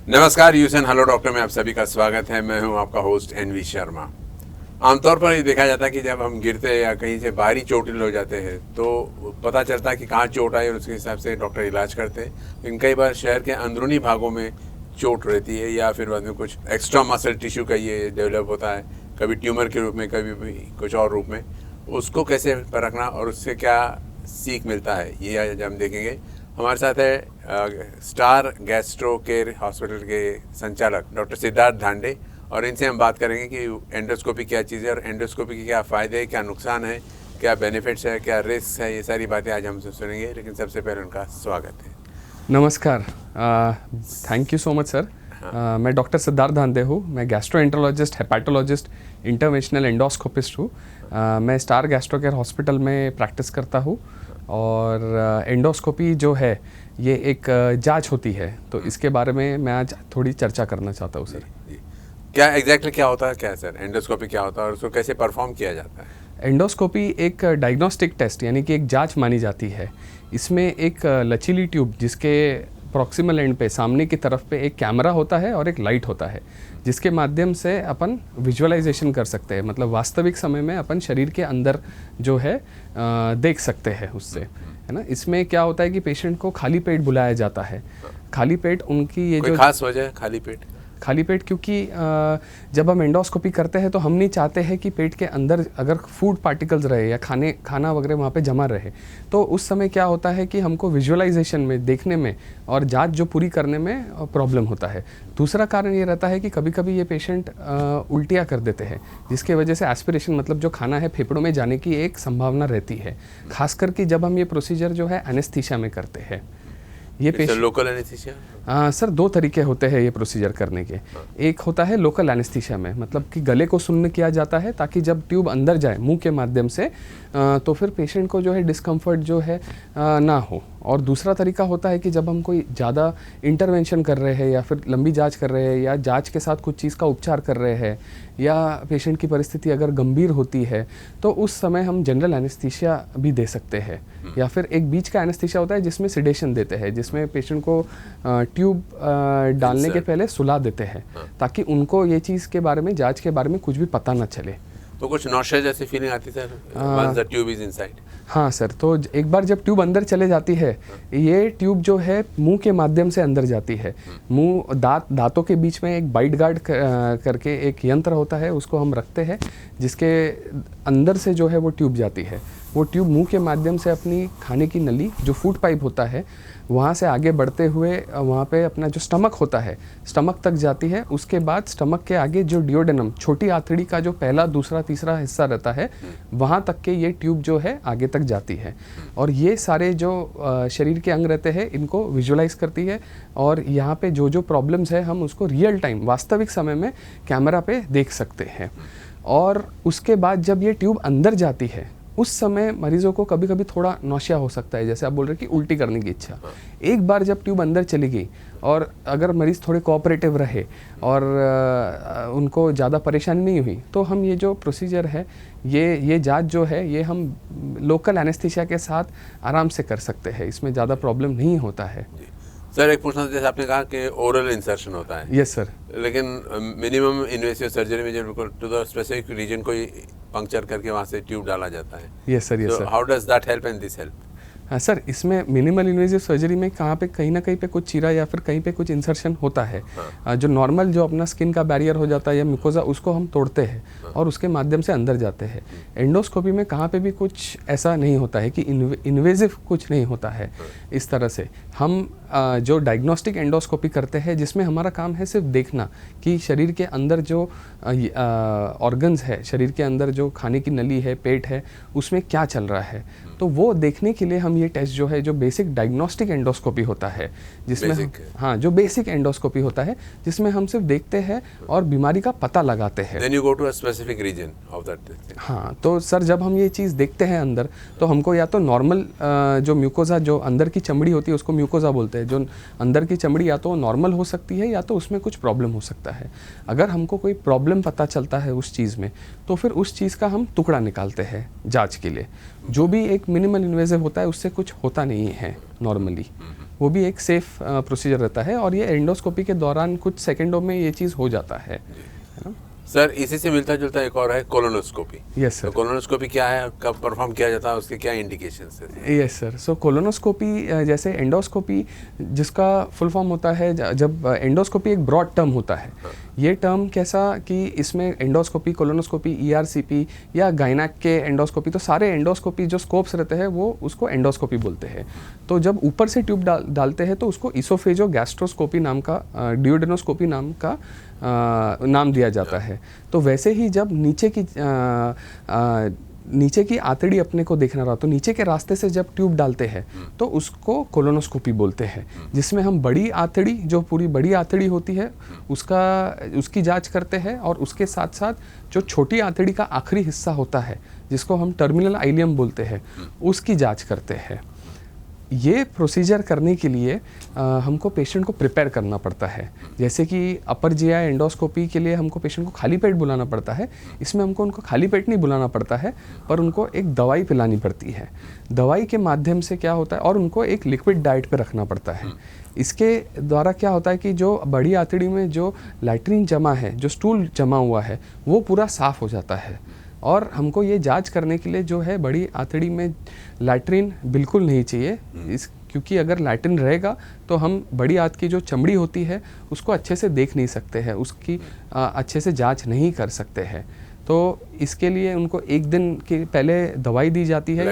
नमस्कार यूएसएन hello doctor में आप सभी का स्वागत है। मैं हूं आपका होस्ट एनवी शर्मा। आमतौर पर ये देखा जाता है कि जब हम गिरते हैं या कहीं से बाहरी चोटिल हो जाते हैं तो पता चलता है कि कहाँ चोट आई और उसके हिसाब से डॉक्टर इलाज करते हैं। लेकिन कई बार शहर के अंदरूनी भागों में चोट रहती है या फिर बाद में कुछ एक्स्ट्रा मसल टिश्यू का ये डेवलप होता है, कभी ट्यूमर के रूप में, कभी भी कुछ और रूप में। उसको कैसे परखना और उससे क्या सीख मिलता है, ये आज हम देखेंगे। हमारे साथ है स्टार गैस्ट्रो केयर हॉस्पिटल के संचालक डॉक्टर सिद्धार्थ धांडे, और इनसे हम बात करेंगे कि एंडोस्कोपी क्या चीज़ है और एंडोस्कोपी के क्या फ़ायदे हैं, क्या नुकसान है, क्या बेनिफिट्स है, क्या रिस्क है। ये सारी बातें आज हम सुनेंगे, लेकिन सबसे पहले उनका स्वागत है। नमस्कार, thank you so much sir. मैं डॉक्टर सिद्धार्थ धांडे हूँ। मैं गैस्ट्रोएंटरोलॉजिस्ट, हेपेटोलॉजिस्ट, इंटरवेंशनल एंडोस्कोपिस्ट हूँ। मैं स्टार गैस्ट्रो केयर हॉस्पिटल में प्रैक्टिस करता हूँ और एंडोस्कोपी जो है ये एक जांच होती है, तो इसके बारे में मैं आज थोड़ी चर्चा करना चाहता हूँ सर। क्या एग्जैक्टली क्या होता है, क्या है सर एंडोस्कोपी क्या होता है और उसको कैसे परफॉर्म किया जाता है? एंडोस्कोपी एक डायग्नोस्टिक टेस्ट यानी कि एक जांच मानी जाती है। इसमें एक लचीली ट्यूब जिसके प्रॉक्सिमल एंड पे सामने की तरफ पे एक कैमरा होता है और एक लाइट होता है, जिसके माध्यम से अपन विजुअलाइजेशन कर सकते हैं। मतलब वास्तविक समय में अपन शरीर के अंदर जो है देख सकते हैं उससे, है ना। इसमें क्या होता है कि पेशेंट को खाली पेट बुलाया जाता है। खाली पेट उनकी ये कोई जो खास वजह है खाली पेट? क्योंकि जब हम एंडोस्कोपी करते हैं तो हम नहीं चाहते हैं कि पेट के अंदर अगर फूड पार्टिकल्स रहे या खाना वगैरह वहाँ पे जमा रहे, तो उस समय क्या होता है कि हमको विजुअलाइजेशन में, देखने में और जांच जो पूरी करने में प्रॉब्लम होता है। दूसरा कारण ये रहता है कि कभी कभी ये पेशेंट उल्टियाँ कर देते हैं, जिसके वजह से एस्पिरेशन मतलब जो खाना है फेफड़ों में जाने की एक संभावना रहती है, खास करके जब हम ये प्रोसीजर जो है एनेस्थीसिया में करते हैं। ये पेशेंट लोकल एनेस्थीसिया? सर, दो तरीके होते हैं ये प्रोसीजर करने के। एक होता है लोकल एनेस्थीसिया में, मतलब कि गले को सुन्न किया जाता है ताकि जब ट्यूब अंदर जाए मुंह के माध्यम से तो फिर पेशेंट को जो है डिस्कम्फर्ट जो है ना हो। और दूसरा तरीका होता है कि जब हम कोई ज़्यादा इंटरवेंशन कर रहे हैं या फिर लंबी जांच कर रहे हैं या जांच के साथ कुछ चीज़ का उपचार कर रहे हैं या पेशेंट की परिस्थिति अगर गंभीर होती है तो उस समय हम जनरल एनेस्थीसिया भी दे सकते हैं। या फिर एक बीच का एनेस्थीसिया होता है जिसमें सिडेशन देते हैं, जिसमें पेशेंट को ट्यूब डालने के पहले सुला देते हैं ताकि उनको ये चीज़ के बारे में, जांच के बारे में कुछ भी पता ना चले। तो कुछ नौशा जैसी फीलिंग आती है once the tube is inside? हाँ सर, तो एक बार जब ट्यूब अंदर चले जाती है, ये ट्यूब जो है मुंह के माध्यम से अंदर जाती है। मुंह दांतों के बीच में एक बाइट गार्ड करके एक यंत्र होता है, उसको हम रखते हैं, जिसके अंदर से जो है वो ट्यूब जाती है। वो ट्यूब मुंह के माध्यम से अपनी खाने की नली जो फूड पाइप होता है वहाँ से आगे बढ़ते हुए वहाँ पे अपना जो स्टमक होता है, स्टमक तक जाती है। उसके बाद स्टमक के आगे जो डिओडेनम, छोटी आंतड़ी का जो पहला, दूसरा, तीसरा हिस्सा रहता है, वहाँ तक के ये ट्यूब जो है आगे तक जाती है। और ये सारे जो शरीर के अंग रहते हैं इनको विजुअलाइज करती है और यहाँ पे जो जो प्रॉब्लम्स है हम उसको रियल टाइम, वास्तविक समय में कैमरा पे देख सकते हैं। और उसके बाद जब ये ट्यूब अंदर जाती है उस समय मरीजों को कभी कभी थोड़ा नौशिया हो सकता है, जैसे आप बोल रहे हैं कि उल्टी करने की इच्छा। एक बार जब ट्यूब अंदर चली गई और अगर मरीज़ थोड़े कोऑपरेटिव रहे और उनको ज़्यादा परेशानी नहीं हुई तो हम ये जो प्रोसीजर है, ये जांच जो है, ये हम लोकल एनेस्थीसिया के साथ आराम से कर सकते हैं। इसमें ज़्यादा प्रॉब्लम नहीं होता है। सर, एक पूछना, जैसे आपने कहा कि ओरल इंसर्शन होता है। Yes sir. लेकिन मिनिमम इन्वेसिव सर्जरी में जब टू द स्पेसिफिक रीजन को पंक्चर करके वहाँ से ट्यूब डाला जाता है। Yes sir, yes sir. How does that help and this help? हाँ सर, इसमें मिनिमल इन्वेजिव सर्जरी में कहाँ पे, कहीं ना कहीं पे कुछ चीरा या फिर कहीं पे कुछ इंसर्शन होता है। जो नॉर्मल जो अपना स्किन का बैरियर हो जाता है या म्यूकोजा, उसको हम तोड़ते हैं और उसके माध्यम से अंदर जाते हैं। एंडोस्कोपी में कहाँ पे भी कुछ ऐसा नहीं होता है कि इन्वेजिव कुछ नहीं होता है। इस तरह से हम जो डायग्नोस्टिक एंडोस्कोपी करते हैं, जिसमें हमारा काम है सिर्फ देखना कि शरीर के अंदर जो ऑर्गन्स है, शरीर के अंदर जो खाने की नली है, पेट है, उसमें क्या चल रहा है, तो वो देखने के लिए हम ये टेस्ट जो है, जो बेसिक डायग्नोस्टिक एंडोस्कोपी होता है, जिसमें हाँ, जो बेसिक एंडोस्कोपी होता है जिसमें हम सिर्फ देखते हैं और बीमारी का पता लगाते हैं। Then you go to a specific region of that thing. हाँ, तो सर जब हम ये चीज़ देखते हैं अंदर, तो हमको या तो नॉर्मल जो म्यूकोजा, जो अंदर की चमड़ी होती है उसको म्यूकोजा बोलते हैं, जो अंदर की चमड़ी या तो नॉर्मल हो सकती है या तो उसमें कुछ प्रॉब्लम हो सकता है। अगर हमको कोई प्रॉब्लम पता चलता है उस चीज़ में, तो फिर उस चीज़ का हम टुकड़ा निकालते हैं जांच के लिए। जो भी एक मिनिमल इन्वेजिव होता है उससे कुछ होता नहीं है नॉर्मली। वो भी एक सेफ प्रोसीजर रहता है और ये एंडोस्कोपी के दौरान कुछ सेकंडों में ये चीज़ हो जाता है ना। सर इसी से मिलता जुलता एक और है कोलोनोस्कोपी। Yes sir. तो कोलोनोस्कोपी क्या है, कब परफॉर्म किया जाता है, उसके क्या इंडिकेशंस है? Yes sir. सो कोलोनोस्कोपी जैसे एंडोस्कोपी जिसका फुल फॉर्म होता है, जब एंडोस्कोपी एक ब्रॉड टर्म होता है। ये टर्म कैसा कि इसमें एंडोस्कोपी, कोलोनोस्कोपी, ERCP या गायनेक के एंडोस्कोपी, तो सारे एंडोस्कोपी जो स्कोप्स रहते हैं वो उसको एंडोस्कोपी बोलते हैं। तो जब ऊपर से ट्यूब डालते हैं तो उसको इसोफेजो गैस्ट्रोस्कोपी नाम का, ड्यूडेनोस्कोपी नाम का नाम दिया जाता है। तो वैसे ही जब नीचे की आंतड़ी अपने को देखना रहा तो नीचे के रास्ते से जब ट्यूब डालते हैं तो उसको कोलोनोस्कोपी बोलते हैं, जिसमें हम बड़ी आंतड़ी, जो पूरी बड़ी आंतड़ी होती है उसकी जांच करते हैं और उसके साथ साथ जो छोटी आंतड़ी का आखिरी हिस्सा होता है जिसको हम टर्मिनल आइलियम बोलते हैं उसकी जांच करते हैं। ये प्रोसीजर करने के लिए हमको पेशेंट को प्रिपेयर करना पड़ता है। जैसे कि अपर जीआई एंडोस्कोपी के लिए हमको पेशेंट को खाली पेट बुलाना पड़ता है, इसमें हमको उनको खाली पेट नहीं बुलाना पड़ता है, पर उनको एक दवाई पिलानी पड़ती है। दवाई के माध्यम से क्या होता है, और उनको एक लिक्विड डाइट पे रखना पड़ता है। इसके द्वारा क्या होता है कि जो बड़ी आंतड़ी में जो लैट्रिन जमा है, जो स्टूल जमा हुआ है, वो पूरा साफ़ हो जाता है। और हमको ये जांच करने के लिए जो है बड़ी आंतड़ी में लैट्रिन बिल्कुल नहीं चाहिए, क्योंकि अगर लैट्रिन रहेगा तो हम बड़ी आंत की जो चमड़ी होती है उसको अच्छे से देख नहीं सकते हैं, उसकी अच्छे से जांच नहीं कर सकते हैं। तो इसके लिए उनको एक दिन के पहले दवाई दी जाती है,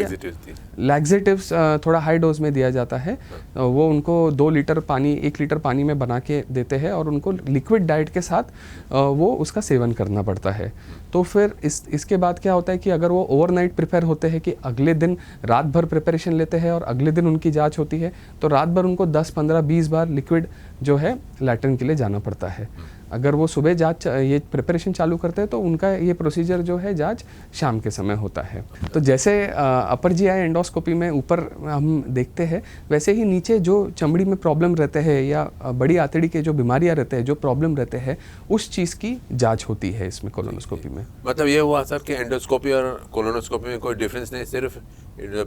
लैक्सेटिव्स थोड़ा हाई डोज में दिया जाता है। वो उनको 1 लीटर पानी में बना के देते हैं और उनको लिक्विड डाइट के साथ वो उसका सेवन करना पड़ता है। तो फिर इसके बाद क्या होता है कि अगर वो ओवरनाइट प्रिपेयर होते हैं, कि अगले दिन रात भर प्रिपरेशन लेते हैं और अगले दिन उनकी जांच होती है, तो रात भर उनको 10, 15, 20 बार लिक्विड जो है लैट्रिन के लिए जाना पड़ता है। अगर वो सुबह जांच ये प्रिपरेशन चालू करते हैं तो उनका ये प्रोसीजर जो है जांच शाम के समय होता है। तो जैसे अपर जीआई एंडोस्कोपी में ऊपर हम देखते हैं, वैसे ही नीचे जो चमड़ी में प्रॉब्लम रहते हैं या बड़ी आंतड़ी के जो बीमारियां रहते हैं, जो प्रॉब्लम रहते हैं, उस चीज़ की जांच होती है इसमें कोलोनोस्कोपी में। मतलब ये हुआ सर कि एंडोस्कोपी और कोलोनोस्कोपी में कोई डिफरेंस नहीं, सिर्फ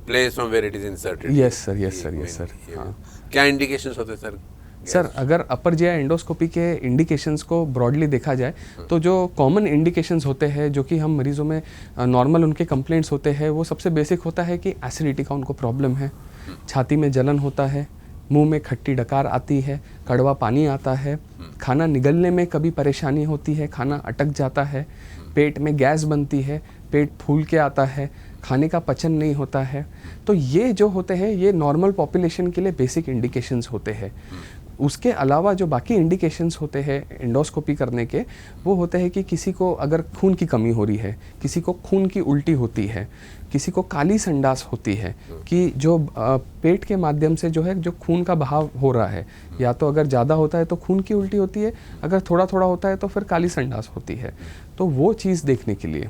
place from where it is inserted. Yes sir. हाँ। क्या इंडिकेशंस होते हैं सर? सर अगर अपर जीआई एंडोस्कोपी के इंडिकेशंस को ब्रॉडली देखा जाए तो जो कॉमन इंडिकेशंस होते हैं, जो कि हम मरीज़ों में नॉर्मल उनके कंप्लेंट्स होते हैं, वो सबसे बेसिक होता है कि एसिडिटी का उनको प्रॉब्लम है, छाती में जलन होता है, मुंह में खट्टी डकार आती है, कड़वा पानी आता है, खाना निगलने में कभी परेशानी होती है, खाना अटक जाता है, पेट में गैस बनती है, पेट फूल के आता है, खाने का पचन नहीं होता है। तो ये जो होते हैं ये नॉर्मल पॉपुलेशन के लिए बेसिक इंडिकेशंस होते हैं। उसके अलावा जो बाकी इंडिकेशंस होते हैं एंडोस्कोपी करने के, वो होते हैं कि किसी को अगर खून की कमी हो रही है, किसी को खून की उल्टी होती है, किसी को काली संडास होती है, कि जो पेट के माध्यम से जो है जो खून का बहाव हो रहा है, या तो अगर ज़्यादा होता है तो खून की उल्टी होती है, अगर थोड़ा थोड़ा होता है तो फिर काली संडास होती है। तो वो चीज़ देखने के लिए।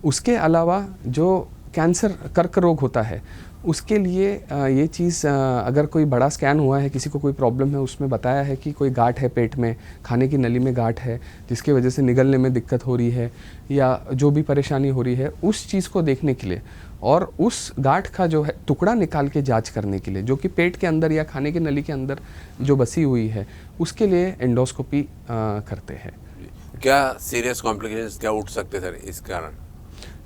उसके अलावा जो कैंसर, कर्क रोग होता है, उसके लिए ये चीज़ अगर कोई बड़ा स्कैन हुआ है, किसी को कोई प्रॉब्लम है, उसमें बताया है कि कोई गांठ है पेट में, खाने की नली में गांठ है जिसकी वजह से निगलने में दिक्कत हो रही है, या जो भी परेशानी हो रही है, उस चीज़ को देखने के लिए और उस गांठ का जो है टुकड़ा निकाल के जांच करने के लिए, जो कि पेट के अंदर या खाने की नली के अंदर जो बसी हुई है, उसके लिए एंडोस्कोपी करते हैं। क्या सीरियस कॉम्प्लिकेशंस क्या उठ सकते सर इस कारण?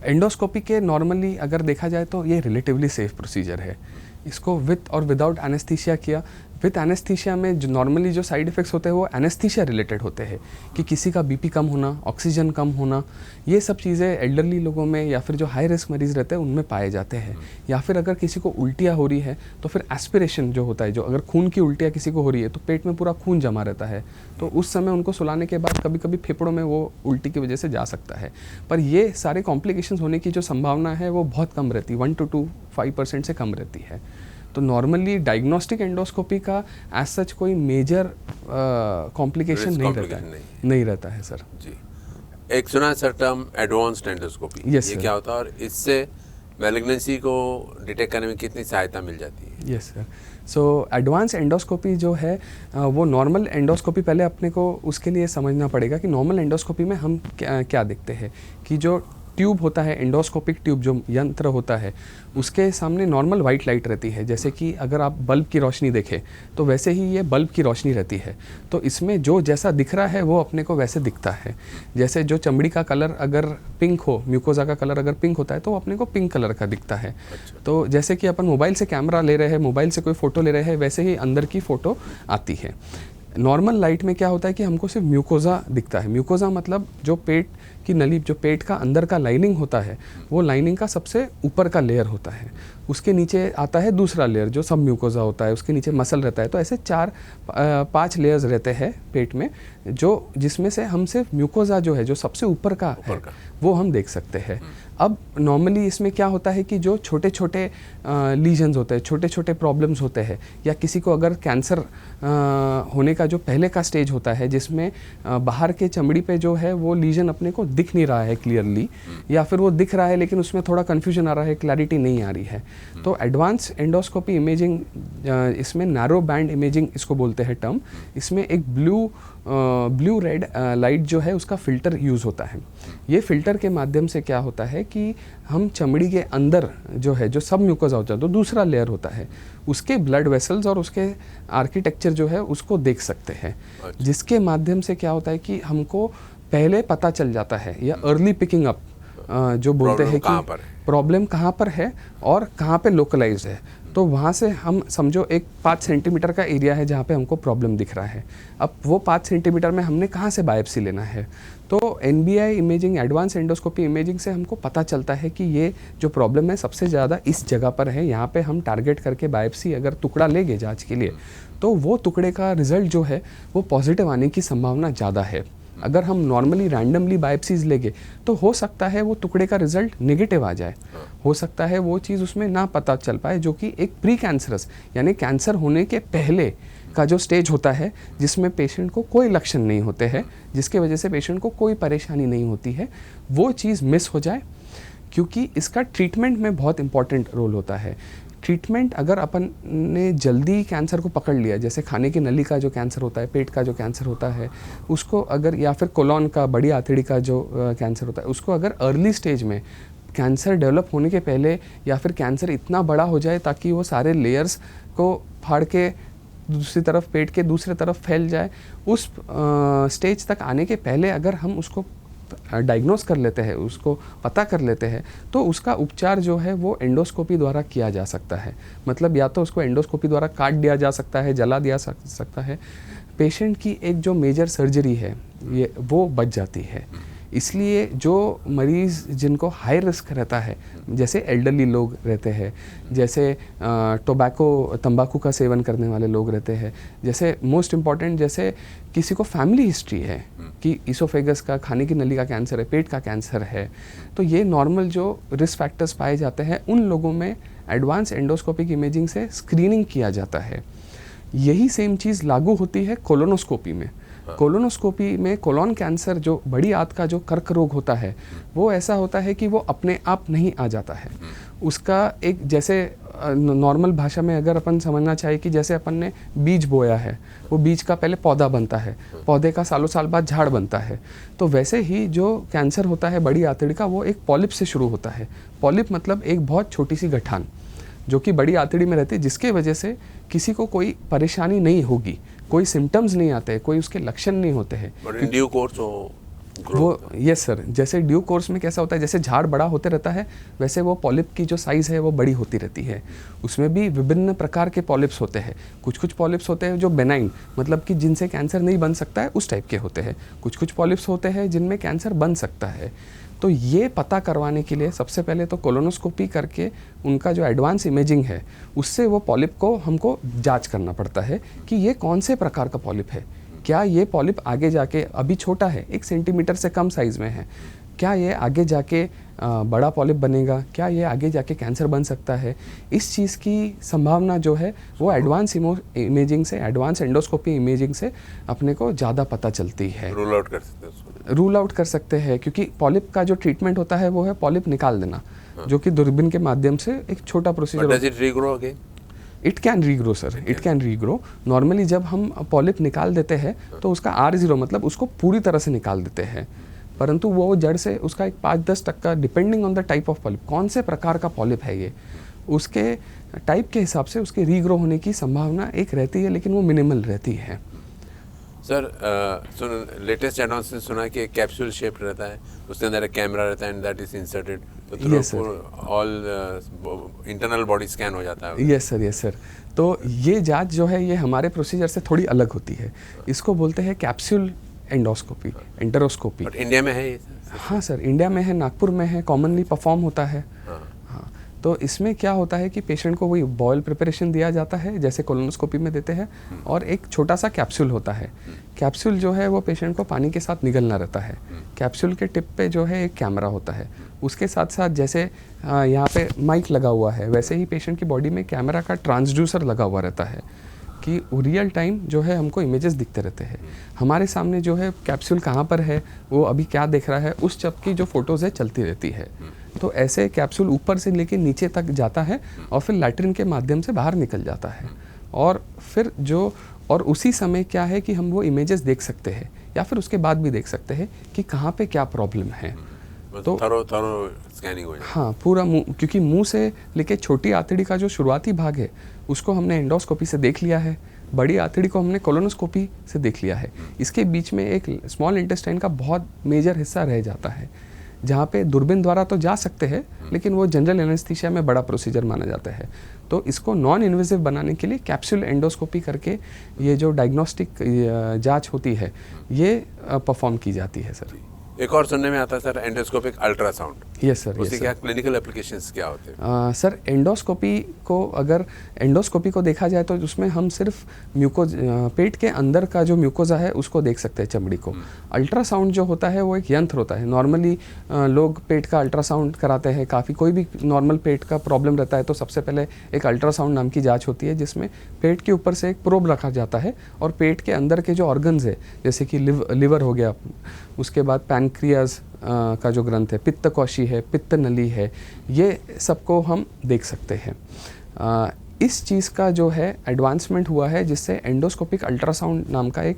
एंडोस्कोपी के नॉर्मली अगर देखा जाए तो ये रिलेटिवली सेफ प्रोसीजर है। इसको विथ और विदाउट एनेस्थीसिया किया। विथ एनेस्थीसिया में जो नॉर्मली जो साइड इफ़ेक्ट्स होते हैं वो एनेस्थीसिया रिलेटेड होते हैं, कि किसी का बीपी कम होना, ऑक्सीजन कम होना, ये सब चीज़ें एल्डरली लोगों में या फिर जो हाई रिस्क मरीज़ रहते हैं उनमें पाए जाते हैं। या फिर अगर किसी को उल्टियाँ हो रही है तो फिर एस्पिरेशन जो होता है, जो अगर खून की उल्टियाँ किसी को हो रही है तो पेट में पूरा खून जमा रहता है, तो उस समय उनको सुलाने के बाद कभी कभी फेफड़ों में वो उल्टी की वजह से जा सकता है। पर ये सारे कॉम्प्लिकेशंस होने की जो संभावना है वो बहुत कम रहती है, 1 to 5% से कम रहती है। तो नॉर्मली डायग्नोस्टिक एंडोस्कोपी का एज सच कोई मेजर कॉम्प्लिकेशन नहीं रहता है सर जी। एक सुना है सर टर्म एडवांस्ड एंडोस्कोपी, ये क्या होता है और इससे मैलिग्नेंसी को डिटेक्ट करने में कितनी सहायता मिल जाती है? Yes sir. So advance endoscopy जो है वो नॉर्मल एंडोस्कोपी, पहले अपने को उसके लिए समझना पड़ेगा कि नॉर्मल एंडोस्कोपी में हम क्या देखते हैं कि जो ट्यूब होता है, एंडोस्कोपिक ट्यूब जो यंत्र होता है, उसके सामने नॉर्मल वाइट लाइट रहती है। जैसे कि अगर आप बल्ब की रोशनी देखें तो वैसे ही ये बल्ब की रोशनी रहती है। तो इसमें जो जैसा दिख रहा है वो अपने को वैसे दिखता है। जैसे जो चमड़ी का कलर अगर पिंक हो, म्यूकोजा का कलर अगर पिंक होता है तो वो अपने को पिंक कलर का दिखता है। तो जैसे कि अपन मोबाइल से कैमरा ले रहे हैं, मोबाइल से कोई फ़ोटो ले रहे हैं, वैसे ही अंदर की फ़ोटो आती है। नॉर्मल लाइट में क्या होता है कि हमको सिर्फ म्यूकोज़ा दिखता है। म्यूकोज़ा मतलब जो पेट की नली, जो पेट का अंदर का लाइनिंग होता है, वो लाइनिंग का सबसे ऊपर का लेयर होता है। उसके नीचे आता है दूसरा लेयर जो सब म्यूकोज़ा होता है, उसके नीचे मसल रहता है। तो ऐसे 4-5 लेयर्स रहते हैं पेट में, जो जिसमें से हम सिर्फ म्यूकोज़ा जो है, जो सबसे ऊपर का है, वो हम देख सकते हैं। अब नॉर्मली इसमें क्या होता है कि जो छोटे छोटे लीजन्स होते हैं, छोटे छोटे प्रॉब्लम्स होते हैं, या किसी को अगर कैंसर होने का जो पहले का स्टेज होता है, जिसमें बाहर के चमड़ी पे जो है वो लीजन अपने को दिख नहीं रहा है क्लियरली, या फिर वो दिख रहा है लेकिन उसमें थोड़ा कन्फ्यूजन आ रहा है, क्लैरिटी नहीं आ रही है, तो एडवांस एंडोस्कोपी इमेजिंग, इसमें नैरो बैंड इमेजिंग इसको बोलते हैं टर्म। इसमें एक ब्लू रेड लाइट जो है उसका फ़िल्टर यूज़ होता है। ये फ़िल्टर के माध्यम से क्या होता है कि हम चमड़ी के अंदर जो है, जो सब म्यूकोज़ा होता है, तो दूसरा लेयर होता है, उसके ब्लड वेसल्स और उसके आर्किटेक्चर जो है उसको देख सकते हैं। जिसके माध्यम से क्या होता है कि हमको पहले पता चल जाता है, या अर्ली पिकिंग अप जो बोलते हैं कि प्रॉब्लम कहाँ पर है और कहाँ पे लोकलाइज्ड है। तो वहाँ से हम समझो एक 5 सेंटीमीटर का एरिया है जहाँ पे हमको प्रॉब्लम दिख रहा है। अब वो 5 सेंटीमीटर में हमने कहाँ से बायोप्सी लेना है, तो NBI imaging, advance endoscopy imaging से हमको पता चलता है कि ये जो प्रॉब्लम है सबसे ज़्यादा इस जगह पर है। यहाँ पे हम टारगेट करके बायोप्सी अगर टुकड़ा लेंगे जांच के लिए, तो वो टुकड़े का रिजल्ट जो है वो पॉजिटिव आने की संभावना ज़्यादा है। अगर हम नॉर्मली रैंडमली बायोप्सीज लेंगे तो हो सकता है वो टुकड़े का रिजल्ट नेगेटिव आ जाए, हो सकता है वो चीज़ उसमें ना पता चल पाए, जो कि एक प्री कैंसरस यानी कैंसर होने के पहले का जो स्टेज होता है, जिसमें पेशेंट को कोई लक्षण नहीं होते हैं, जिसके वजह से पेशेंट को कोई परेशानी नहीं होती है, वो चीज़ मिस हो जाए। क्योंकि इसका ट्रीटमेंट में बहुत इंपॉर्टेंट रोल होता है। ट्रीटमेंट अगर अपन ने जल्दी कैंसर को पकड़ लिया, जैसे खाने की नली का जो कैंसर होता है, पेट का जो कैंसर होता है उसको अगर, या फिर कोलोन का, बड़ी आंतड़ी का जो कैंसर होता है, उसको अगर अर्ली स्टेज में कैंसर डेवलप होने के पहले, या फिर कैंसर इतना बड़ा हो जाए ताकि वो सारे लेयर्स को फाड़ के दूसरी तरफ, पेट के दूसरे तरफ फैल जाए, उस स्टेज तक आने के पहले अगर हम उसको डायग्नोस कर लेते हैं, उसको पता कर लेते हैं, तो उसका उपचार जो है वो एंडोस्कोपी द्वारा किया जा सकता है। मतलब या तो उसको एंडोस्कोपी द्वारा काट दिया जा सकता है, जला दिया सकता है, पेशेंट की एक जो मेजर सर्जरी है ये वो बच जाती है। इसलिए जो मरीज़ जिनको हाई रिस्क रहता है, जैसे एल्डरली लोग रहते हैं, जैसे तंबाकू का सेवन करने वाले लोग रहते हैं, जैसे मोस्ट इम्पॉर्टेंट जैसे किसी को फैमिली हिस्ट्री है कि इसोफेगस का, खाने की नली का कैंसर है, पेट का कैंसर है, तो ये नॉर्मल जो रिस्क फैक्टर्स पाए जाते हैं उन लोगों में एडवांस एंडोस्कोपिक इमेजिंग से स्क्रीनिंग किया जाता है। यही सेम चीज़ लागू होती है कोलोनोस्कोपी में। कोलोनोस्कोपी में कोलोन कैंसर, जो बड़ी आंत का जो कर्क रोग होता है, वो ऐसा होता है कि वो अपने आप नहीं आ जाता है। उसका एक, जैसे नॉर्मल भाषा में अगर अपन समझना चाहे कि जैसे अपन ने बीज बोया है, वो बीज का पहले पौधा बनता है, पौधे का सालों साल बाद झाड़ बनता है, तो वैसे ही जो कैंसर होता है बड़ी आंतड़ी का, वो एक पॉलिप से शुरू होता है। पॉलिप मतलब एक बहुत छोटी सी गठान जो कि बड़ी आंतड़ी में रहती है, जिसके वजह से किसी को कोई परेशानी नहीं होगी, कोई सिम्टम्स नहीं आते, कोई उसके लक्षण नहीं होते हैं। ड्यू कोर्स वो यस सर, जैसे ड्यू कोर्स में कैसा होता है, जैसे झाड़ बड़ा होते रहता है, वैसे वो पॉलिप की जो साइज़ है वो बड़ी होती रहती है। उसमें भी विभिन्न प्रकार के पॉलिप्स होते हैं। कुछ पॉलिप्स होते हैं जो बेनाइन, मतलब कि जिनसे कैंसर नहीं बन सकता है, उस टाइप के होते हैं। कुछ पॉलिप्स होते हैं जिनमें कैंसर बन सकता है। तो ये पता करवाने के लिए सबसे पहले तो कोलोनोस्कोपी करके उनका जो एडवांस इमेजिंग है, उससे वो पॉलिप को हमको जांच करना पड़ता है कि ये कौन से प्रकार का पॉलिप है। क्या ये पॉलिप आगे जाके, अभी छोटा है, 1 सेंटीमीटर से कम साइज़ में है, क्या ये आगे जाके बड़ा पॉलिप बनेगा, क्या ये आगे जाके कैंसर बन सकता है। इस चीज़ की संभावना जो है वो एडवांस इमेजिंग से, एडवांस एंडोस्कोपी इमेजिंग से अपने को ज़्यादा पता चलती है। रूल आउट कर सकते हैं, रूल आउट कर सकते हैं, क्योंकि पॉलिप का जो ट्रीटमेंट होता है वो है पॉलिप निकाल देना, जो कि दूरबीन के माध्यम से एक छोटा procedure. It can regrow sir, it can regrow. Normally जब हम पॉलिप निकाल देते हैं तो उसका R0 मतलब उसको पूरी तरह से निकाल देते हैं। परंतु वो जड़ से उसका एक 5-10% depending on the type of polyp, कौन से प्रकार का पॉलिप है ये, उसके टाइप के हिसाब से उसके रीग्रो होने की संभावना एक रहती है, लेकिन वो मिनिमल रहती है। सर लेटेस्ट एडवांस ने सुना कि कैप्सूल शेप रहता है, उसके अंदर एक कैमरा रहता है एंड दैट इज इंसर्टेड, तो Yes, sir. All internal body scan हो जाता है। Yes sir. तो ये जांच जो है ये हमारे प्रोसीजर से थोड़ी अलग होती है। इसको बोलते हैं कैप्सूल एंडोस्कोपी, एंटेरोस्कोपी। बट इंडिया में है ये सर? हाँ सर, इंडिया में है, नागपुर में है, कॉमनली परफॉर्म होता है। हाँ। हाँ, तो इसमें क्या होता है कि पेशेंट को वही बॉयल प्रिपरेशन दिया जाता है जैसे कोलोनोस्कोपी में देते हैं, और एक छोटा सा कैप्सूल होता है। कैप्सूल जो है वो पेशेंट को पानी के साथ निगलना रहता है। कैप्सूल के टिप पे जो है एक कैमरा होता है, उसके साथ साथ जैसे यहाँ पे माइक लगा हुआ है, वैसे ही पेशेंट की बॉडी में कैमरा का ट्रांसड्यूसर लगा हुआ रहता है कि रियल टाइम जो है हमको इमेजेस दिखते रहते हैं। हमारे सामने जो है कैप्सूल कहाँ पर है, वो अभी क्या देख रहा है, उस चप की जो फोटोज़ है चलती रहती है। तो ऐसे कैप्सूल ऊपर से लेके नीचे तक जाता है और फिर लैट्रिन के माध्यम से बाहर निकल जाता है, और फिर और उसी समय क्या है कि हम वो इमेजेस देख सकते हैं, या फिर उसके बाद भी देख सकते हैं कि कहाँ पे क्या प्रॉब्लम है। तो थरो स्कैनिंग हो जाए। हाँ, पूरा मुंह, क्योंकि मुंह से लेके छोटी आंतड़ी का जो शुरुआती भाग है उसको हमने एंडोस्कोपी से देख लिया है, बड़ी आंतड़ी को हमने कोलोनोस्कोपी से देख लिया है। इसके बीच में एक स्मॉल इंटेस्टाइन का बहुत मेजर हिस्सा रह जाता है, जहाँ पे दूरबीन द्वारा तो जा सकते हैं, लेकिन वो जनरल एनेस्थीसिया में बड़ा प्रोसीजर माना जाता है। तो इसको नॉन इन्वेसिव बनाने के लिए कैप्सूल एंडोस्कोपी करके ये जो डायग्नोस्टिक जांच होती है ये परफॉर्म की जाती है सर। एक और सुनने में आता है sir, endoscopic ultrasound. Yes sir. उसके क्या क्लिनिकल एप्लीकेशंस क्या होते हैं? सर एंडोस्कोपी को देखा जाए तो उसमें हम सिर्फ पेट के अंदर का जो म्यूकोजा है उसको देख सकते हैं, चमड़ी को। अल्ट्रासाउंड जो होता है वो एक यंत्र होता है। नॉर्मली लोग पेट का अल्ट्रासाउंड कराते हैं, काफ़ी कोई भी नॉर्मल पेट का प्रॉब्लम रहता है तो सबसे पहले एक अल्ट्रासाउंड नाम की जाँच होती है, जिसमें पेट के ऊपर से एक प्रोब रखा जाता है और पेट के अंदर के जो ऑर्गन्स है, जैसे कि लिवर हो गया, उसके बाद पैनक्रियाज का जो ग्रंथ है, पित्त कोशी है, पित्त नली है, ये सबको हम देख सकते हैं। इस चीज़ का जो है एडवांसमेंट हुआ है, जिससे एंडोस्कोपिक अल्ट्रासाउंड नाम का एक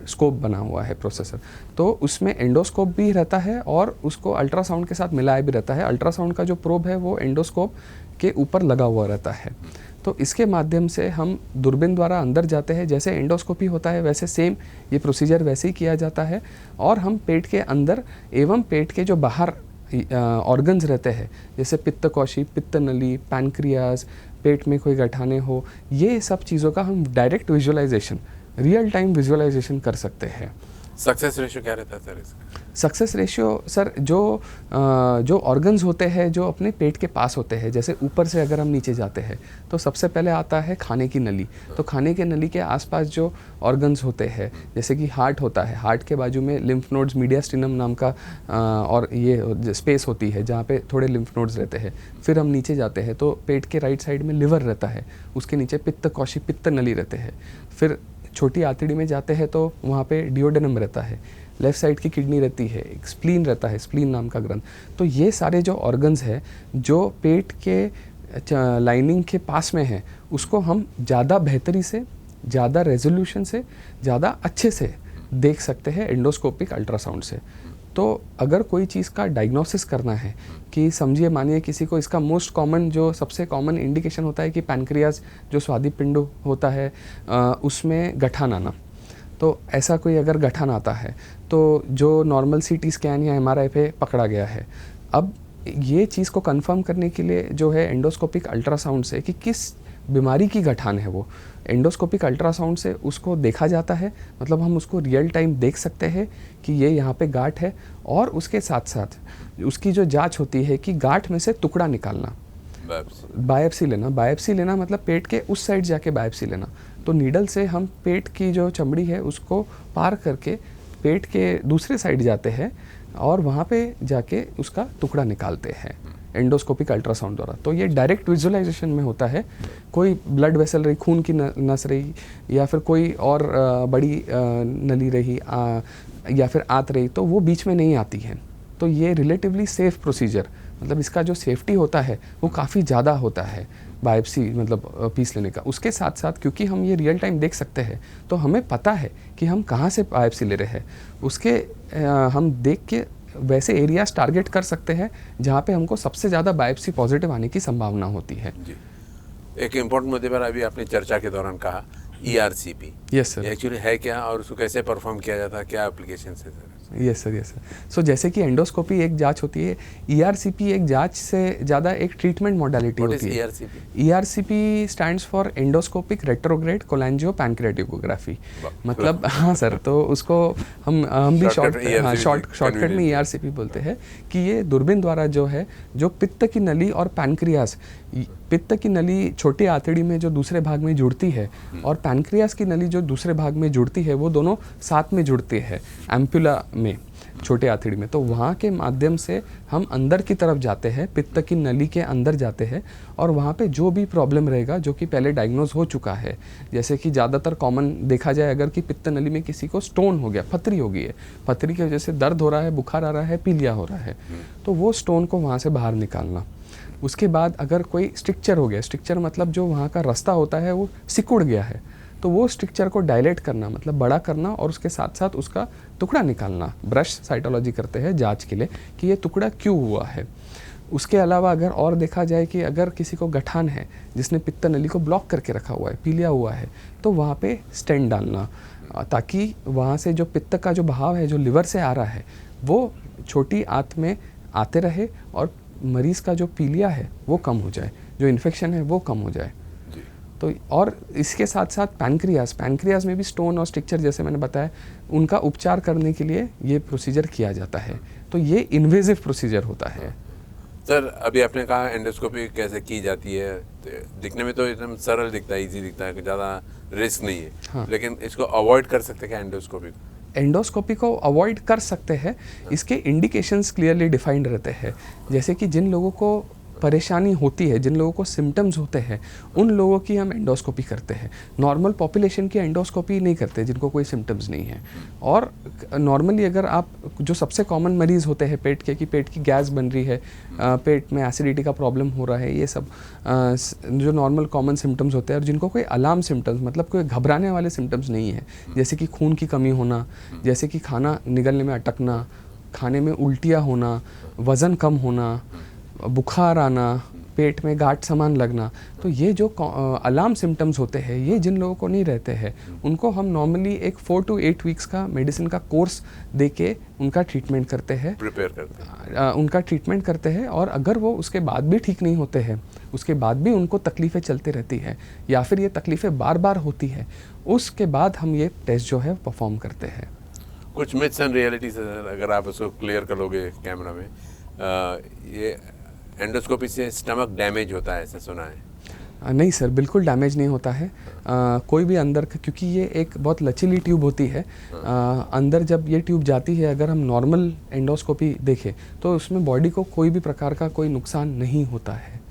स्कोप बना हुआ है, प्रोसेसर। तो उसमें एंडोस्कोप भी रहता है और उसको अल्ट्रासाउंड के साथ मिलाया भी रहता है। अल्ट्रासाउंड का जो प्रोब है वो एंडोस्कोप के ऊपर लगा हुआ रहता है। तो इसके माध्यम से हम दूरबीन द्वारा अंदर जाते हैं, जैसे एंडोस्कोपी होता है वैसे सेम ये प्रोसीजर वैसे ही किया जाता है, और हम पेट के अंदर एवं पेट के जो बाहर ऑर्गन्स रहते हैं, जैसे पित्त कोशी, पित्त नली, पैनक्रियाज, पेट में कोई गठाने हो, ये सब चीज़ों का हम direct visualization, real time visualization कर सकते हैं। सक्सेस रेशियो क्या रहता है सर इसका? सक्सेस रेशियो सर जो ऑर्गन्स होते हैं जो अपने पेट के पास होते हैं, जैसे ऊपर से अगर हम नीचे जाते हैं तो सबसे पहले आता है खाने की नली। तो खाने के नली के आसपास जो ऑर्गन्स होते हैं, जैसे कि हार्ट होता है, हार्ट के बाजू में लिम्फ नोड्स, मीडियास्टिनम नाम का और ये स्पेस होती है जहाँ पे थोड़े लिम्फ नोड्स रहते हैं। फिर हम नीचे जाते हैं तो पेट के राइट साइड में लिवर रहता है, उसके नीचे पित्त कोशी, पित्त नली रहते हैं। फिर छोटी आंतड़ी में जाते हैं तो वहाँ पे डिओडेनम रहता है, लेफ्ट साइड की किडनी रहती है, एक स्प्लीन रहता है, स्प्लीन नाम का ग्रंथ। तो ये सारे जो ऑर्गन्स हैं जो पेट के लाइनिंग के पास में है, उसको हम ज़्यादा बेहतरी से, ज़्यादा रेजोल्यूशन से, ज़्यादा अच्छे से देख सकते हैं एंडोस्कोपिक अल्ट्रासाउंड से। तो अगर कोई चीज़ का डायग्नोसिस करना है, कि समझिए मानिए किसी को इसका मोस्ट कॉमन, जो सबसे कॉमन इंडिकेशन होता है कि पैनक्रियाज जो स्वादि पिंड होता है उसमें गठान आना, तो ऐसा कोई अगर गठान आता है तो जो नॉर्मल सीटी स्कैन या एमआरआई पे पकड़ा गया है, अब ये चीज़ को कंफर्म करने के लिए जो है एंडोस्कोपिक अल्ट्रासाउंड से कि किस बीमारी की गठान है, वो एंडोस्कोपिक अल्ट्रासाउंड से उसको देखा जाता है। मतलब हम उसको रियल टाइम देख सकते हैं कि ये यहाँ पे गांठ है, और उसके साथ साथ उसकी जो जांच होती है कि गांठ में से टुकड़ा निकालना, बायोप्सी लेना मतलब पेट के उस साइड जाके बायोप्सी लेना। तो नीडल से हम पेट की जो चमड़ी है उसको पार करके पेट के दूसरे साइड जाते हैं और वहाँ पे जाके उसका टुकड़ा निकालते हैं एंडोस्कोपिक अल्ट्रासाउंड द्वारा। तो ये डायरेक्ट विजुअलाइजेशन में होता है। कोई ब्लड वेसल रही, खून की नस रही, या फिर कोई और बड़ी नली रही या फिर आंत रही, तो वो बीच में नहीं आती है। तो ये रिलेटिवली सेफ प्रोसीजर, मतलब इसका जो सेफ्टी होता है वो काफ़ी ज़्यादा होता है बायोप्सी मतलब पीस लेने का। उसके साथ साथ क्योंकि हम ये रियल टाइम देख सकते हैं तो हमें पता है कि हम कहाँ से बायोप्सी ले रहे हैं, उसके हम देख के वैसे एरियाज टारगेट कर सकते हैं जहाँ पे हमको सबसे ज़्यादा बायोप्सी पॉजिटिव आने की संभावना होती है। जी, एक इम्पोर्टेंट मुद्दे पर अभी आपने चर्चा के दौरान कहा ERCP। Yes sir. एक्चुअली है क्या और उसको कैसे परफॉर्म किया जाता है, क्या एप्लीकेशन है sir? Yes sir, yes sir. So जैसे कि एंडोस्कोपी एक जांच होती है, ERCP एक जांच से ज़्यादा एक ट्रीटमेंट मॉडलिटी होती है। ERCP? ERCP stands for endoscopic retrograde cholangiopancreatography. मतलब हाँ सर, तो उसको हम भी शॉर्टकट में ERCP बोलते हैं कि ये दूरबीन द्वारा जो है, जो पित्त की नली और पैनक्रियास, पित्त की नली छोटी आंतड़ी में जो दूसरे भाग में जुड़ती है और पैनक्रियास की नली जो दूसरे भाग में जुड़ती है, वो दोनों साथ में जुड़ती है एम्पुला में, छोटे आंतड़ी में। तो वहाँ के माध्यम से हम अंदर की तरफ जाते हैं, पित्त की नली के अंदर जाते हैं और वहाँ पे जो भी प्रॉब्लम रहेगा जो कि पहले डायग्नोज हो चुका है, जैसे कि ज़्यादातर कॉमन देखा जाए अगर कि पित्त नली में किसी को स्टोन हो गया, पथरी हो गई है, पथरी की वजह से दर्द हो रहा है, बुखार आ रहा है, पीलिया हो रहा है, तो वो स्टोन को वहाँ से बाहर निकालना। उसके बाद अगर कोई स्ट्रिक्चर हो गया, स्ट्रिक्चर मतलब जो वहाँ का रास्ता होता है वो सिकुड़ गया है, तो वो स्ट्रिक्चर को डायलेट करना मतलब बड़ा करना और उसके साथ साथ उसका टुकड़ा निकालना। ब्रश साइटोलॉजी करते हैं जांच के लिए कि ये टुकड़ा क्यों हुआ है। उसके अलावा अगर और देखा जाए कि अगर किसी को गठान है जिसने पित्त नली को ब्लॉक करके रखा हुआ है, पीलिया हुआ है, तो वहाँ पे स्टेंट डालना ताकि वहाँ से जो पित्त का जो बहाव है जो लिवर से आ रहा है वो छोटी आंत में आते रहे और मरीज़ का जो पीलिया है वो कम हो जाए, जो इन्फेक्शन है वो कम हो जाए। तो और इसके साथ साथ पैनक्रियास में भी स्टोन और स्ट्रिक्चर जैसे मैंने बताया, उनका उपचार करने के लिए ये प्रोसीजर किया जाता है। तो ये इन्वेजिव प्रोसीजर होता है। सर अभी आपने कहा एंडोस्कोपी कैसे की जाती है, दिखने में तो एकदम सरल दिखता है, इजी दिखता है, ज़्यादा रिस्क नहीं है। हाँ। लेकिन इसको अवॉइड कर सकते हैं क्या एंडोस्कोपी? एंडोस्कोपी को अवॉइड कर सकते हैं, इसके इंडिकेशंस क्लियरली डिफाइंड रहते हैं। जैसे कि जिन लोगों को परेशानी होती है, जिन लोगों को सिम्टम्स होते हैं, उन लोगों की हम एंडोस्कोपी करते हैं। नॉर्मल पॉपुलेशन की एंडोस्कोपी नहीं करते जिनको कोई सिम्टम्स नहीं है। और नॉर्मली अगर आप जो सबसे कॉमन मरीज़ होते हैं पेट के, कि पेट की गैस बन रही है, पेट में एसिडिटी का प्रॉब्लम हो रहा है, ये सब जो नॉर्मल कॉमन सिम्टम्स होते हैं और जिनको कोई अलार्म सिम्टम्स मतलब कोई घबराने वाले सिम्टम्स नहीं है, जैसे कि खून की कमी होना, जैसे कि खाना निगलने में अटकना, खाने में उल्टियाँ होना, वज़न कम होना, बुखार आना, पेट में गांठ समान लगना, तो ये जो अलार्म सिम्टम्स होते हैं ये जिन लोगों को नहीं रहते हैं उनको हम नॉर्मली एक 4 to 8 वीक्स का मेडिसिन का कोर्स दे के उनका ट्रीटमेंट करते हैं, प्रिपेयर करते हैं, उनका ट्रीटमेंट करते हैं। और अगर वो उसके बाद भी ठीक नहीं होते हैं, उसके बाद भी उनको तकलीफ़ें चलती रहती है या फिर ये तकलीफ़ें बार बार होती है, उसके बाद हम ये टेस्ट जो है परफॉर्म करते हैं। कुछ मिथ्स एंड रियलिटीज अगर आप उसको क्लियर करोगे कैमरा में, ये एंडोस्कोपी से स्टमक डैमेज होता है ऐसा सुना है? नहीं सर, बिल्कुल डैमेज नहीं होता है। कोई भी अंदर का, क्योंकि ये एक बहुत लचीली ट्यूब होती है, अंदर जब ये ट्यूब जाती है, अगर हम नॉर्मल एंडोस्कोपी देखें तो उसमें बॉडी को कोई भी प्रकार का कोई नुकसान नहीं होता है।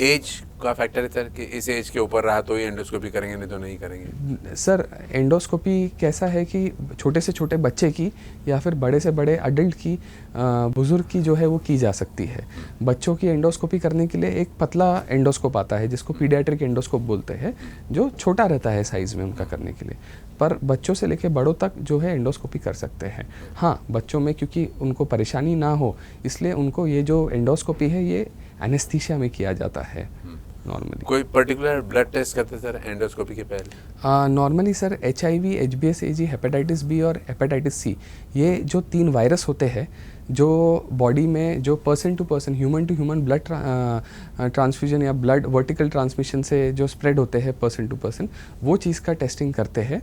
एज का फैक्टर है सर कि इस एज के ऊपर रहा तो ही एंडोस्कोपी करेंगे, नहीं तो नहीं करेंगे? सर एंडोस्कोपी कैसा है कि छोटे से छोटे बच्चे की या फिर बड़े से बड़े अडल्ट की, बुज़ुर्ग की जो है वो की जा सकती है। बच्चों की एंडोस्कोपी करने के लिए एक पतला एंडोस्कोप आता है जिसको पीडियाट्रिक एंडोस्कोप बोलते हैं, जो छोटा रहता है साइज़ में उनका करने के लिए। पर बच्चों से लेकर बड़ों तक जो है एंडोस्कोपी कर सकते हैं। हाँ, बच्चों में क्योंकि उनको परेशानी ना हो इसलिए उनको ये जो एंडोस्कोपी है ये एनेस्थीसिया में किया जाता है नॉर्मली। कोई पर्टिकुलर ब्लड टेस्ट करते हैं सर एंडोस्कोपी के पहले? Normally sir HIV, HBsAg, hepatitis B और हेपेटाइटिस C, ये जो 3 वायरस होते हैं जो बॉडी में जो person to person, human to human blood transfusion या ब्लड वर्टिकल ट्रांसमिशन से जो स्प्रेड होते हैं पर्सन टू पर्सन, वो चीज़ का टेस्टिंग करते हैं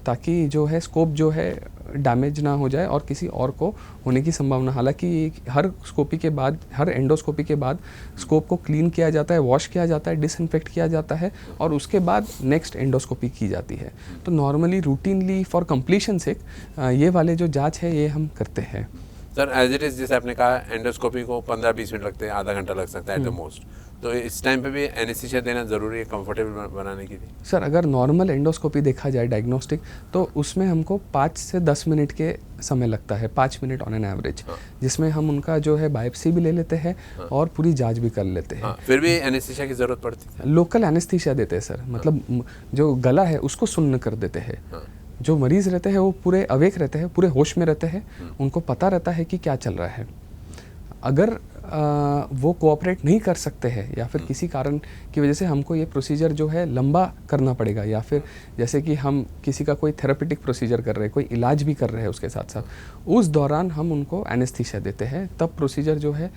ताकि जो है स्कोप जो है डैमेज ना हो जाए और किसी और को होने की संभावना। हालांकि हर स्कोपी के बाद, हर एंडोस्कोपी के बाद स्कोप को क्लीन किया जाता है, वॉश किया जाता है, डिसइंफेक्ट किया जाता है और उसके बाद नेक्स्ट एंडोस्कोपी की जाती है। तो नॉर्मली रूटीनली फॉर कंप्लीशन से ये वाले जो जाँच है ये हम करते हैं। सर एज इट इज़ जैसे आपने कहा एंडोस्कोपी को 15-20 मिनट लगते हैं, आधा घंटा लग सकता है एट द मोस्ट, तो इस टाइम पे भी एनेस्थीसिया देना ज़रूरी है कंफर्टेबल बनाने के लिए? सर अगर नॉर्मल एंडोस्कोपी देखा जाए डायग्नोस्टिक, तो उसमें हमको 5 से 10 मिनट के समय लगता है, 5 मिनट ऑन एन एवरेज, जिसमें हम उनका जो है बायोप्सी भी ले लेते हैं और पूरी जांच भी कर लेते हैं। फिर भी एनेस्थीसिया की ज़रूरत पड़ती है? लोकल एनेस्थीसिया देते हैं सर, मतलब जो गला है उसको सुन्न कर देते हैं। जो मरीज़ रहते हैं वो पूरे अवेक रहते हैं, पूरे होश में रहते हैं, उनको पता रहता है कि क्या चल रहा है। अगर वो कोऑपरेट नहीं कर सकते हैं या फिर किसी कारण की वजह से हमको ये प्रोसीजर जो है लंबा करना पड़ेगा, या फिर जैसे कि हम किसी का कोई थेरापेटिक प्रोसीजर कर रहे हैं, कोई इलाज भी कर रहे हैं उसके साथ साथ, उस दौरान हम उनको एनेस्थीसिया देते हैं। तब प्रोसीजर जो है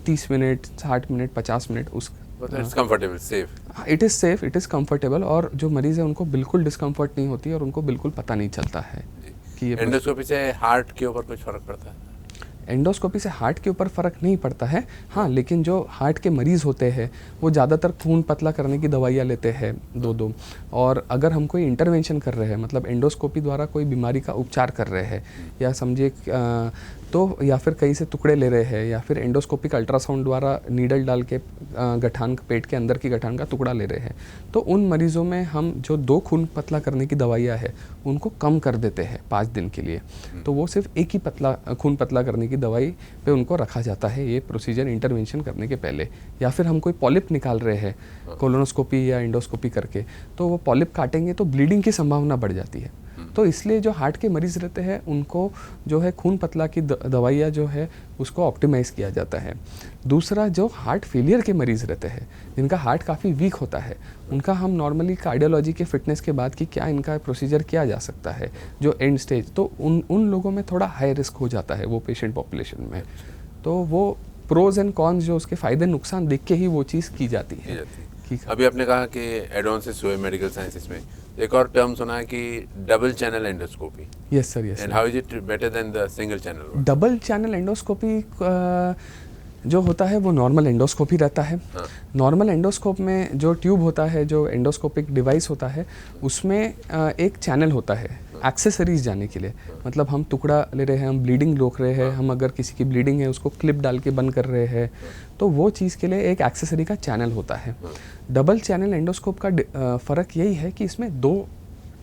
30 मिनट, 60 मिनट, 50 मिनट उस it's comfortable, safe? It is safe, it is comfortable, और जो मरीज़ है उनको बिल्कुल डिस्कम्फर्ट नहीं होती और उनको बिल्कुल पता नहीं चलता है कि ये। एंडोस्कोपी से हार्ट के ऊपर कुछ फ़र्क पड़ता है? एंडोस्कोपी से हार्ट के ऊपर फ़र्क नहीं पड़ता है, हाँ, लेकिन जो हार्ट के मरीज़ होते हैं वो ज़्यादातर खून पतला करने की दवाइयाँ लेते हैं 2-2, और अगर हम कोई इंटरवेंशन कर रहे हैं, मतलब एंडोस्कोपी द्वारा कोई बीमारी का उपचार कर रहे हैं, या समझिए तो या फिर कहीं से टुकड़े ले रहे हैं, या फिर एंडोस्कोपिक अल्ट्रासाउंड द्वारा नीडल डाल के गठान, पेट के अंदर की गठान का टुकड़ा ले रहे हैं, तो उन मरीज़ों में हम जो 2 खून पतला करने की दवाइयाँ हैं उनको कम कर देते हैं 5 दिन के लिए। तो वो सिर्फ एक ही खून पतला करने की दवाई पे उनको रखा जाता है, ये प्रोसीजर इंटरवेंशन करने के पहले। या फिर हम कोई पॉलिप निकाल रहे हैं कोलोनोस्कोपी या एंडोस्कोपी करके, तो वो पॉलिप काटेंगे तो ब्लीडिंग की संभावना बढ़ जाती है। तो इसलिए जो हार्ट के मरीज़ रहते हैं उनको जो है खून पतला की दवाइयाँ जो है उसको ऑप्टिमाइज़ किया जाता है। दूसरा, जो हार्ट फेलियर के मरीज़ रहते हैं, जिनका हार्ट काफ़ी वीक होता है, उनका हम नॉर्मली कार्डियोलॉजी के फिटनेस के बाद कि क्या इनका प्रोसीजर किया जा सकता है जो एंड स्टेज, तो उन लोगों में थोड़ा हाई रिस्क हो जाता है वो पेशेंट पॉपुलेशन में। तो वो प्रोज एंड कॉन्स, जो उसके फ़ायदे नुकसान देख के ही वो चीज़ की जाती है। अभी आपने कहा कि एडवांसेस हुए मेडिकल साइंसेस में, एक और टर्म सुना है कि double channel endoscopy. Yes sir, yes. And how is it better than the single channel? Double channel endoscopy जो होता है वो नॉर्मल एंडोस्कोपी रहता है। नॉर्मल एंडोस्कोप में जो ट्यूब होता है, जो एंडोस्कोपिक डिवाइस होता है, उसमें एक चैनल होता है एक्सेसरीज जाने के लिए। मतलब हम टुकड़ा ले रहे हैं, हम ब्लीडिंग रोक रहे हैं, हम अगर किसी की ब्लीडिंग है उसको क्लिप डाल के बंद कर रहे हैं, तो वो चीज़ के लिए एक एक्सेसरी का चैनल होता है। डबल चैनल एंडोस्कोप का फ़र्क यही है कि इसमें 2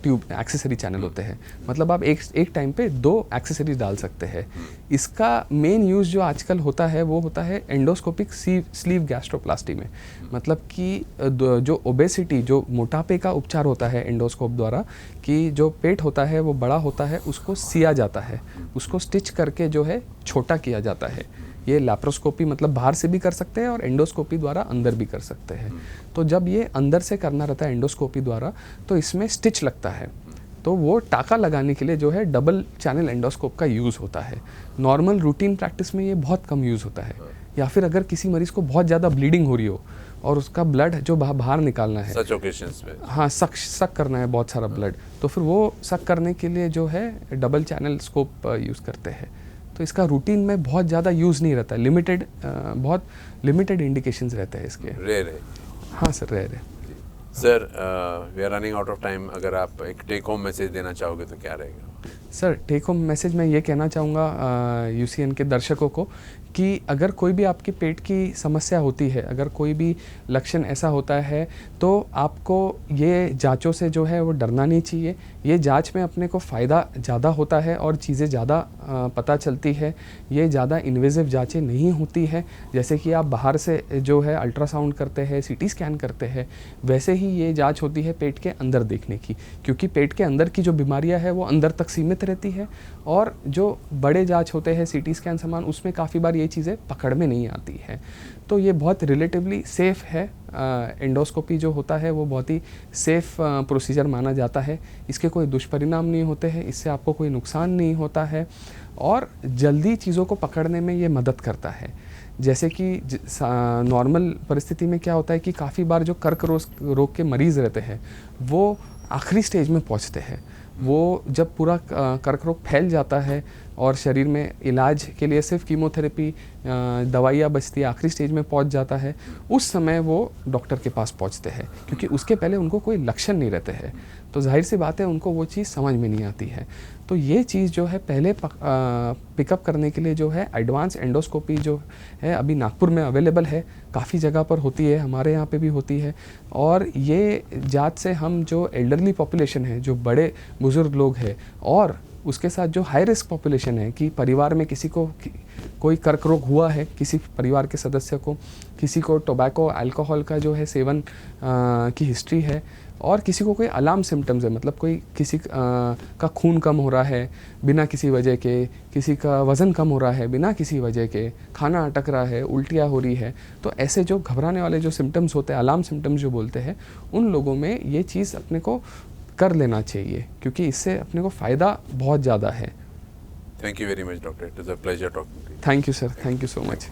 ट्यूब एक्सेसरी चैनल होते हैं, मतलब आप एक टाइम पे 2 एक्सेसरीज डाल सकते हैं। इसका मेन यूज़ जो आजकल होता है वो होता है एंडोस्कोपिक स्लीव गैस्ट्रोप्लास्टी में। मतलब कि जो ओबेसिटी, जो मोटापे का उपचार होता है एंडोस्कोप द्वारा, कि जो पेट होता है वो बड़ा होता है, उसको सिया जाता है, उसको स्टिच करके जो है छोटा किया जाता है। ये लैप्रोस्कोपी मतलब बाहर से भी कर सकते हैं और एंडोस्कोपी द्वारा अंदर भी कर सकते हैं। तो जब ये अंदर से करना रहता है एंडोस्कोपी द्वारा, तो इसमें स्टिच लगता है, तो वो टाका लगाने के लिए जो है डबल चैनल एंडोस्कोप का यूज़ होता है। नॉर्मल रूटीन प्रैक्टिस में ये बहुत कम यूज़ होता है। या फिर अगर किसी मरीज़ को बहुत ज़्यादा ब्लीडिंग हो रही हो और उसका ब्लड जो बाहर निकालना है, सच ओकेशंस में, हाँ, सक करना है बहुत सारा ब्लड, तो फिर वो सक करने के लिए जो है डबल चैनल स्कोप यूज़ करते हैं। तो इसका रूटीन में बहुत ज़्यादा यूज़ नहीं रहता है, बहुत लिमिटेड इंडिकेशंस रहते हैं इसके। रेयर है? हाँ सर, रेयर है। Sir, we are running out of time. अगर आप एक टेक होम मैसेज देना चाहोगे तो क्या रहेगा? सर, टेक होम मैसेज मैं ये कहना चाहूँगा यूसीएन के दर्शकों को कि अगर कोई भी आपके पेट की समस्या होती है, अगर कोई भी लक्षण ऐसा होता है, तो आपको ये जांचों से जो है वो डरना नहीं चाहिए। ये जांच में अपने को फ़ायदा ज़्यादा होता है और चीज़ें ज़्यादा पता चलती है। ये ज़्यादा इन्वेजिव जांचें नहीं होती है, जैसे कि आप बाहर से जो है अल्ट्रासाउंड करते हैं, सीटी स्कैन करते हैं, वैसे ही ये जांच होती है पेट के अंदर देखने की, क्योंकि पेट के अंदर की जो बीमारियां है वो अंदर तक सीमित रहती है, और जो बड़े जांच होते हैं सीटी स्कैन समान, उसमें काफ़ी बार ये चीज़ें पकड़ में नहीं आती है। तो ये बहुत रिलेटिवली सेफ़ है। एंडोस्कोपी जो होता है वो बहुत ही सेफ़ प्रोसीजर माना जाता है। इसके कोई दुष्परिणाम नहीं होते हैं, इससे आपको कोई नुकसान नहीं होता है, और जल्दी चीज़ों को पकड़ने में ये मदद करता है। जैसे कि नॉर्मल परिस्थिति में क्या होता है कि काफ़ी बार जो कर्क रोग के मरीज़ रहते हैं वो आखिरी स्टेज में पहुंचते हैं। वो जब पूरा कर्क रोग फैल जाता है और शरीर में इलाज के लिए सिर्फ कीमोथेरेपी दवाइयाँ बचती है, आखिरी स्टेज में पहुंच जाता है, उस समय वो डॉक्टर के पास पहुंचते हैं, क्योंकि उसके पहले उनको कोई लक्षण नहीं रहते हैं। तो जाहिर सी बात है उनको वो चीज़ समझ में नहीं आती है। तो ये चीज़ जो है पहले पिकअप करने के लिए जो है एडवांस एंडोस्कोपी जो है अभी नागपुर में अवेलेबल है, काफ़ी जगह पर होती है, हमारे यहाँ पे भी होती है। और ये जात से हम जो एल्डरली पॉपुलेशन है, जो बड़े बुज़ुर्ग लोग हैं, और उसके साथ जो हाई रिस्क पॉपुलेशन है कि परिवार में किसी को कोई कर्क रोग हुआ है, किसी परिवार के सदस्य को, किसी को टोबैको अल्कोहल का जो है सेवन की हिस्ट्री है, और किसी को कोई अलार्म सिम्टम्स है, मतलब कोई किसी का खून कम हो रहा है बिना किसी वजह के, किसी का वज़न कम हो रहा है बिना किसी वजह के, खाना अटक रहा है, उल्टियाँ हो रही है, तो ऐसे जो घबराने वाले जो सिम्टम्स होते हैं, अलार्म सिम्टम्स जो बोलते हैं, उन लोगों में ये चीज़ अपने को कर लेना चाहिए, क्योंकि इससे अपने को फ़ायदा बहुत ज़्यादा है। Thank you very much doctor, it is a pleasure talking to you. Thank you sir, thank you so much.